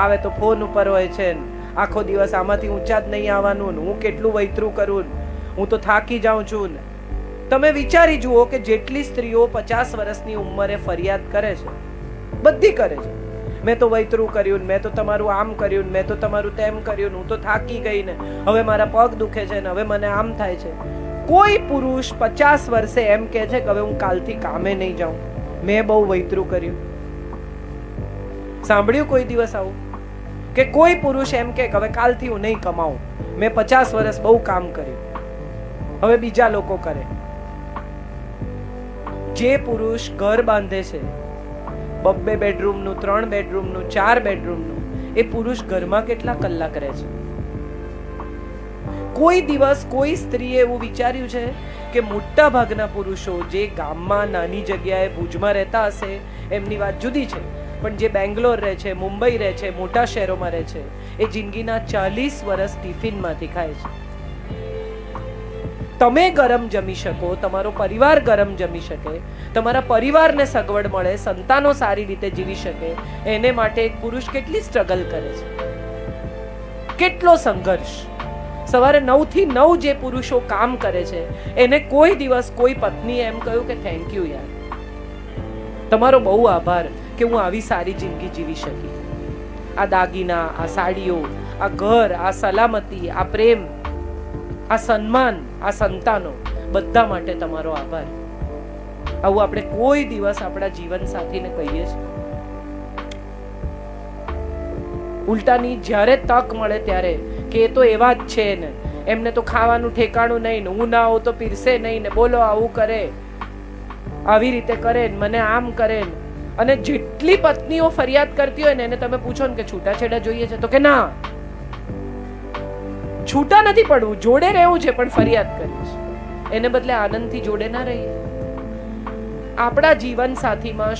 આવે તો ફોન ઉપર હોય છે, આખો દિવસ આમાંથી ઊંચા જ નહીં આવવાનું, હું કેટલું વૈતરું કરું, હું તો થાકી જાઉં છું. તમે વિચારી જુઓ કે જેટલી સ્ત્રીઓ 50 વર્ષની ઉંમરે ફરિયાદ કરે છે, બધી કરે છે, મેં તો વૈતરું કર્યું, મેં તો તમારું આમ કર્યું, મેં તો તમારું તેમ કર્યું, હું તો થાકી ગઈ ને, હવે મારા પગ દુખે છે ને, હવે મને આમ થાય છે. કોઈ પુરુષ 50 વર્ષે એમ કહે છે કે હવે હું કાલથી કામે નહીં જાઉં, મેં બહુ વૈતરું કર્યું? સાંભળ્યું કોઈ દિવસ આવું? કે કોઈ પુરુષ એમ કે હવે કાલથી હું નહીં કમાઉં, મેં 50 વર્ષ બહુ કામ કર્યું, હવે બીજા લોકો કરે. જે પુરુષ ઘર બાંધે છે, 2 બેડરૂમનું, 3 બેડરૂમનું, 4 બેડરૂમનું, એ પુરુષ ઘરમાં કેટલા કલાક રહે છે? કોઈ દિવસ કોઈ સ્ત્રીએ એવું વિચાર્યું છે કે મોટા ભાગના પુરુષો જે ગામમાં નાની જગ્યાએ ભુજમાં રહેતા હશે એમની વાત જુદી છે, પણ જે બેંગ્લોર રહે છે, મુંબઈ રહે છે, મોટા શહેરોમાં રહે છે, એ જિંદગીના 40 વર્ષ ટિફિનમાંથી ખાય છે. તમે ગરમ જમી શકો, તમારો પરિવાર ગરમ જમી શકે, તમારા પરિવારને સગવડ મળે, સંતાનો સારી રીતે જીવી શકે, એને માટે એક પુરુષ કેટલી સ્ટ્રગલ કરે છે, કેટલો સંઘર્ષ. સવારે 9 થી 9 જે પુરુષો કામ કરે છે, એને કોઈ દિવસ કોઈ પત્નીએ એમ કહ્યું કે થેન્ક યુ યાર, તમારો બહુ આભાર કે હું આવી સારી જિંદગી જીવી શકી. આ દાગીના, આ સાડીઓ, આ ઘર, આ સલામતી, આ પ્રેમ, આ સન્માન, આ સંતાનો, બધા માટે તમારો આભાર. આવું આપણે કોઈ દિવસ આપણા જીવન સાથીને કહીએ છીએ? ઉલટાની જ્યારે તક મળે ત્યારે કે એ તો એવા જ છે ને, એમને તો ખાવાનું ઠેકાણું નહીં ને, હું ના આવું તો પીરસે નહીં ને, બોલો આવું કરે, આવી રીતે કરે, મને આમ કરે. અને જેટલી પત્નીઓ ફરિયાદ કરતી હોય ને, એને તમે પૂછો ને કે છૂટાછેડા જોઈએ છે, તો કે ના, છૂટા નથી પડવું, જોડે રહેવું છે, પણ ફરિયાદ કરી છે. એને બદલે આનંદથી જોડે ના રહીએ. આપણા જીવન સાથીમાં